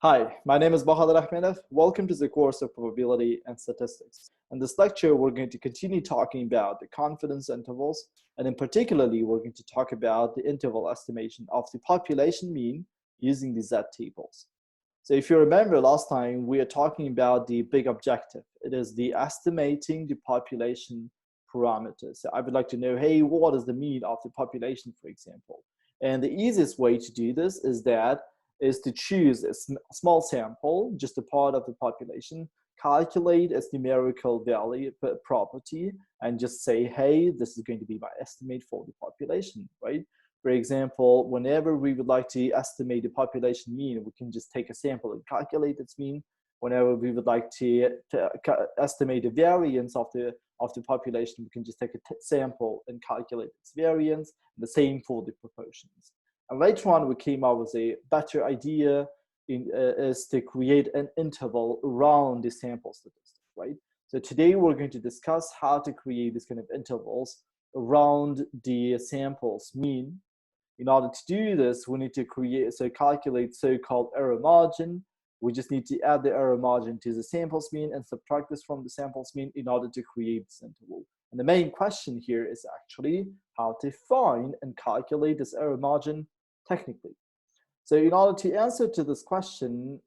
Hi, my name is Bahadur Ahmedov. Welcome to the course of Probability and Statistics. In this lecture, we're going to continue talking about the confidence intervals, and in particularly, we're going to talk about the interval estimation of the population mean using the Z-tables. So if you remember last time, we are talking about the big objective. It is the estimating the population parameters. So I would like to know, hey, what is the mean of the population, for example? And the easiest way to do this is to choose a small sample, just a part of the population, calculate its numerical value property, and just say, hey, this is going to be my estimate for the population, right? For example, whenever we would like to estimate the population mean, we can just take a sample and calculate its mean. Whenever we would like to estimate the variance of the population, we can just take a sample and calculate its variance. And the same for the proportions. And later on, we came up with a better idea is to create an interval around the sample statistic, right? So today we're going to discuss how to create these kind of intervals around the sample's mean. In order to do this, we need to calculate so-called error margin. We just need to add the error margin to the sample's mean and subtract this from the sample's mean in order to create this interval. And the main question here is actually how to find and calculate this error margin technically. So in order to answer to this question,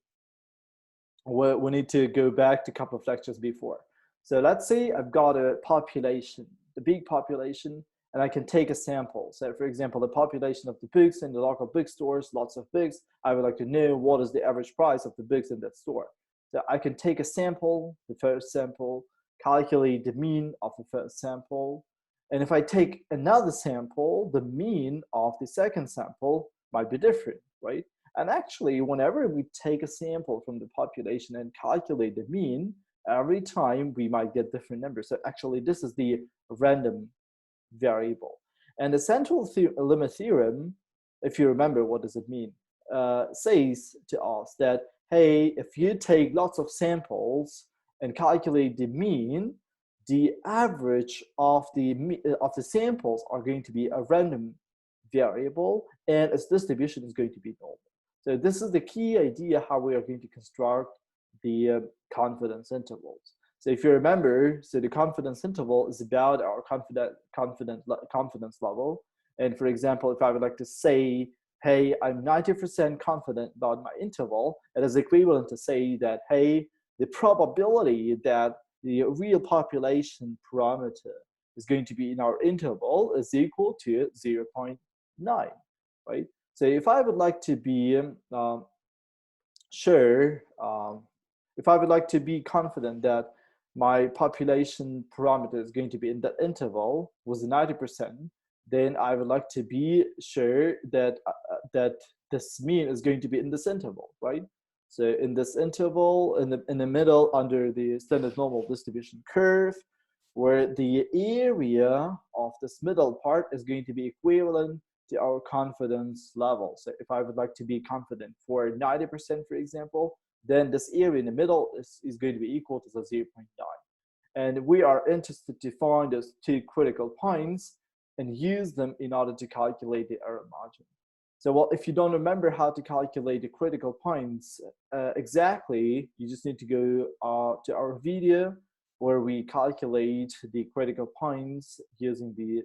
we need to go back to a couple of lectures before. So let's say I've got a population, the big population, and I can take a sample. So for example, the population of the books in the local bookstores, lots of books. I would like to know what is the average price of the books in that store. So I can take a sample, the first sample, calculate the mean of the first sample. And if I take another sample, the mean of the second sample might be different, right? And actually, whenever we take a sample from the population and calculate the mean, every time we might get different numbers. So actually, this is the random variable. And the central limit theorem, if you remember, what does it mean? Says to us that, hey, if you take lots of samples and calculate the mean, the average of the samples are going to be a random variable, and its distribution is going to be normal. So this is the key idea how we are going to construct the confidence intervals. So if you remember, so the confidence interval is about our confidence level. And for example, if I would like to say, hey, I'm 90% confident about my interval, it is equivalent to say that, hey, the probability that the real population parameter is going to be in our interval is equal to 0.9, right? So if I would like to be if I would like to be confident that my population parameter is going to be in that interval with 90%, then I would like to be sure that that this mean is going to be in this interval, right? So in this interval, in the middle under the standard normal distribution curve, where the area of this middle part is going to be equivalent to our confidence level. So if I would like to be confident for 90%, for example, then this area in the middle is going to be equal to the 0.9. And we are interested to find those two critical points and use them in order to calculate the error margin. So well, if you don't remember how to calculate the critical points exactly, you just need to go to our video where we calculate the critical points using the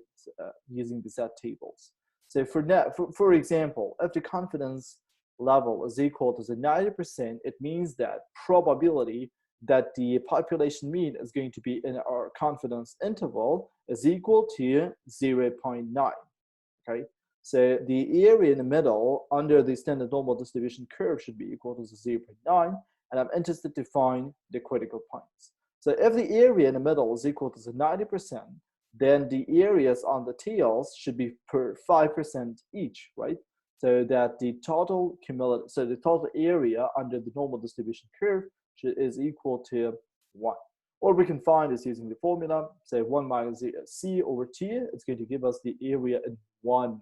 Z-tables. So for example, if the confidence level is equal to the 90%, it means that probability that the population mean is going to be in our confidence interval is equal to 0.9, okay? So the area in the middle under the standard normal distribution curve should be equal to 0.9, and I'm interested to find the critical points. So if the area in the middle is equal to the 90%, then the areas on the tails should be per 5% each, right? So that the total area under the normal distribution curve is equal to 1. Or we can find this using the formula, say 1 minus C over T, it's going to give us the area in 1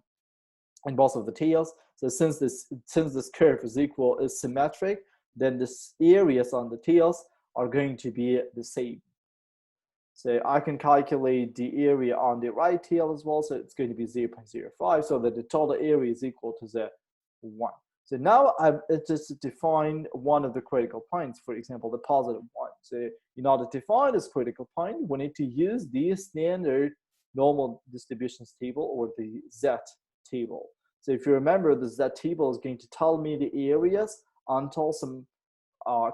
in both of the tails. So since this curve is symmetric, then the areas on the tails are going to be the same. So I can calculate the area on the right tail as well. So it's going to be 0.05, so that the total area is equal to the 1. So now I've just defined one of the critical points, for example, the positive one. So in order to find this critical point, we need to use the standard normal distributions table or the Z table. So if you remember, the Z table is going to tell me the areas until some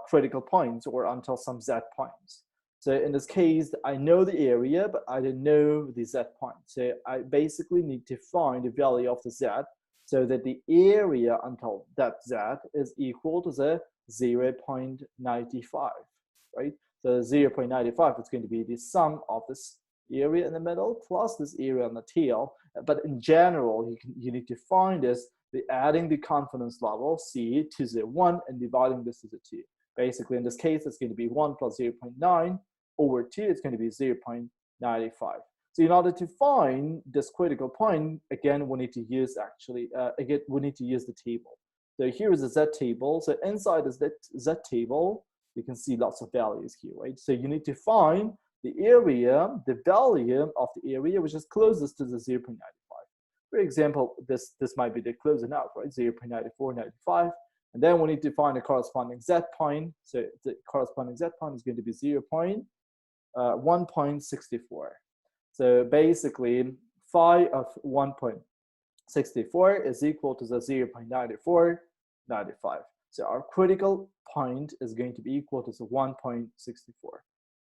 critical points or until some Z points. So in this case, I know the area, but I don't know the Z point. So I basically need to find the value of the Z so that the area until that Z is equal to the 0.95, right? So 0.95 is going to be the sum of this area in the middle plus this area on the tail. But in general, you need to find this by adding the confidence level C to the 1 and dividing this to the 2. Basically, in this case, it's going to be 1 plus 0.9 over 2. It's going to be 0.95. So in order to find this critical point, again, we need to use we need to use the table. So here is the Z table. So inside the Z table, you can see lots of values here, right? So you need to find the area, the value of the area, which is closest to the 0.95. For example, this might be the close enough, right? 0.94, 95. And then we need to find the corresponding Z point. So the corresponding Z point is going to be 1.64. So basically, phi of 1.64 is equal to the 0.9495. So our critical point is going to be equal to the 1.64.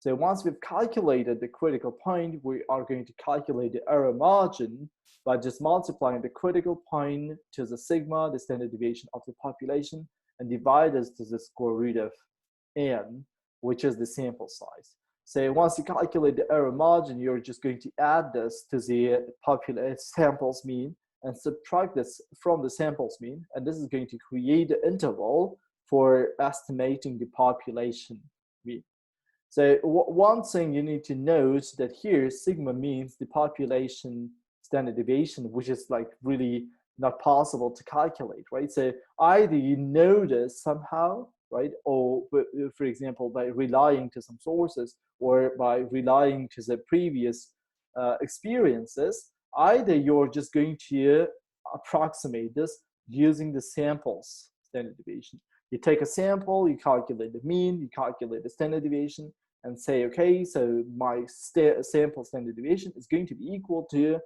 So once we've calculated the critical point, we are going to calculate the error margin by just multiplying the critical point to the sigma, the standard deviation of the population, and divide this to the square root of n, which is the sample size. So once you calculate the error margin, you're just going to add this to the samples mean and subtract this from the samples mean. And this is going to create the interval for estimating the population mean. So one thing you need to note that here sigma means the population standard deviation, which is like really not possible to calculate, right? So either you know this somehow, right? Or for example, by relying to some sources or by relying to the previous experiences, either you're just going to approximate this using the samples standard deviation. You take a sample, you calculate the mean, you calculate the standard deviation, and say, okay, so my sample standard deviation is going to be equal to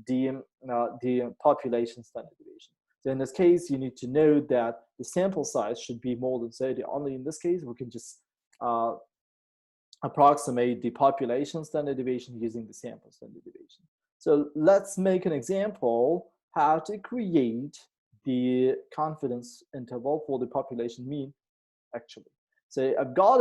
the population standard deviation. So in this case, you need to know that the sample size should be more than 30. Only in this case, we can just approximate the population standard deviation using the sample standard deviation. So let's make an example how to create the confidence interval for the population mean, actually. So I've got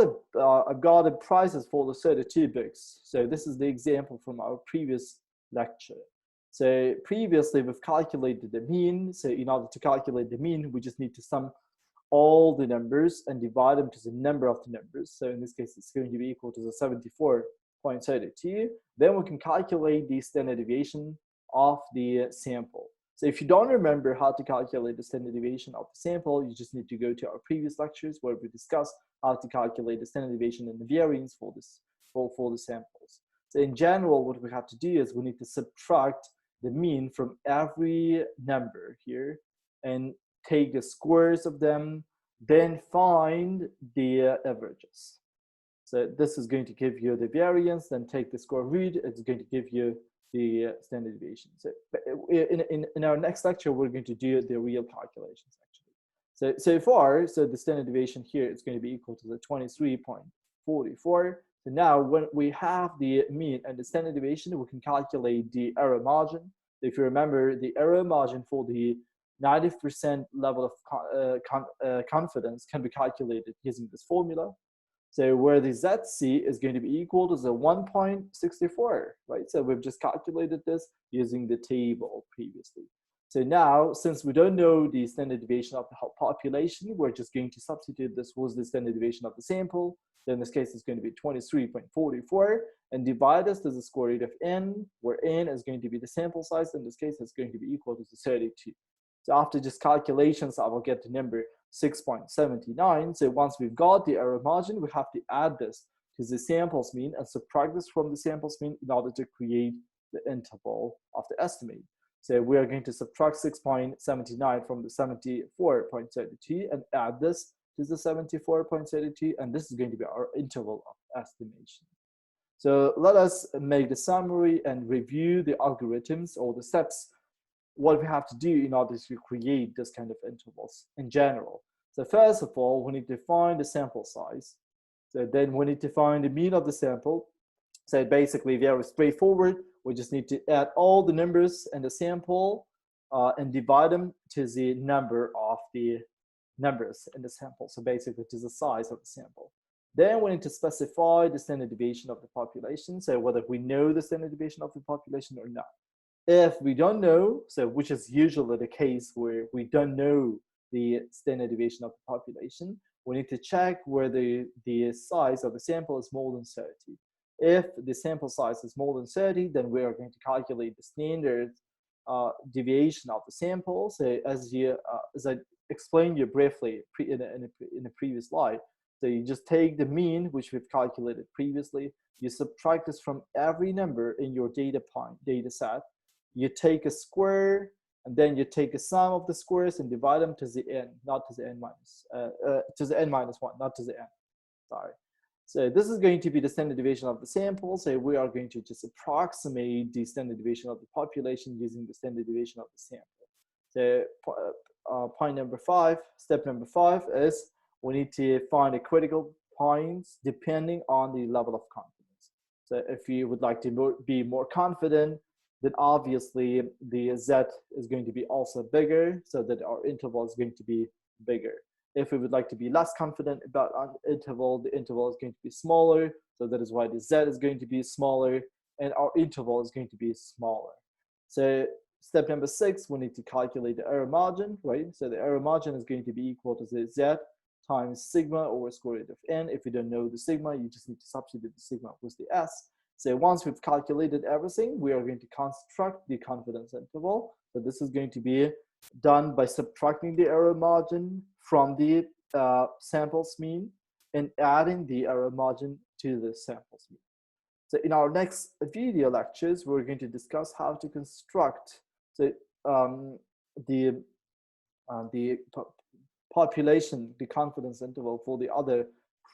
the prices for the 32 books. So this is the example from our previous lecture. So previously we've calculated the mean. So in order to calculate the mean, we just need to sum all the numbers and divide them to the number of the numbers. So in this case, it's going to be equal to the 74.32. Then we can calculate the standard deviation of the sample. So if you don't remember how to calculate the standard deviation of the sample, you just need to go to our previous lectures where we discussed how to calculate the standard deviation and the variance for the samples. So in general, what we have to do is we need to subtract the mean from every number here and take the squares of them, then find the averages. So this is going to give you the variance, then take the square root, it's going to give you the standard deviation. So in our next lecture, we're going to do the real calculations actually. So far, the standard deviation here is going to be equal to the 23.44. So now when we have the mean and the standard deviation, we can calculate the error margin. If you remember, the error margin for the 90% level of confidence can be calculated using this formula. So where the ZC is going to be equal to the 1.64, right? So we've just calculated this using the table previously. So now, since we don't know the standard deviation of the population, we're just going to substitute this with the standard deviation of the sample. So in this case, it's going to be 23.44 and divide this to the square root of n, where n is going to be the sample size. In this case, it's going to be equal to the 32. So after just calculations, I will get the number 6.79. So once we've got the error margin, we have to add this to the samples mean and subtract this from the samples mean in order to create the interval of the estimate. So we are going to subtract 6.79 from the 74.32 and add this to the 74.32, and this is going to be our interval of estimation. So let us make the summary and review the algorithms or the steps, what we have to do in order to create this kind of intervals in general. So first of all, we need to find the sample size. So then we need to find the mean of the sample. So basically very straightforward. We just need to add all the numbers in the sample and divide them to the number of the numbers in the sample. So basically to the size of the sample. Then we need to specify the standard deviation of the population. So whether we know the standard deviation of the population or not. If we don't know, so which is usually the case where we don't know the standard deviation of the population, we need to check whether the size of the sample is more than 30. If the sample size is more than 30, then we are going to calculate the standard deviation of the sample. So as I explained you briefly in a previous slide, so you just take the mean, which we've calculated previously, you subtract this from every number in your data set, you take a square, and then you take a sum of the squares and divide them to the n, not to the n minus, to the n minus 1, not to the n, sorry. So this is going to be the standard deviation of the sample. So we are going to just approximate the standard deviation of the population using the standard deviation of the sample. So point number 5, step number 5 is we need to find the critical points depending on the level of confidence. So if you would like to be more confident, then obviously the Z is going to be also bigger, so that our interval is going to be bigger. If we would like to be less confident about our interval, the interval is going to be smaller, so that is why the Z is going to be smaller, and our interval is going to be smaller. So step number 6, we need to calculate the error margin, right? So the error margin is going to be equal to the Z times sigma over square root of n. If you don't know the sigma, you just need to substitute the sigma with the S. So once we've calculated everything, we are going to construct the confidence interval. So this is going to be done by subtracting the error margin from the sample's mean and adding the error margin to the sample's mean. So in our next video lectures, we're going to discuss how to construct the population, the confidence interval for the other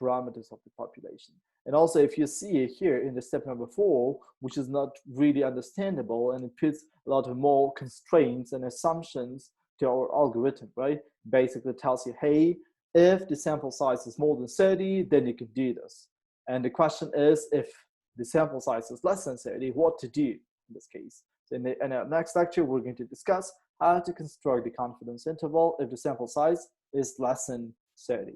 parameters of the population. And also, if you see it here in the step number 4, which is not really understandable, and it puts a lot of more constraints and assumptions to our algorithm, right? Basically tells you, hey, if the sample size is more than 30, then you can do this. And the question is, if the sample size is less than 30, what to do in this case? So in our next lecture, we're going to discuss how to construct the confidence interval if the sample size is less than 30.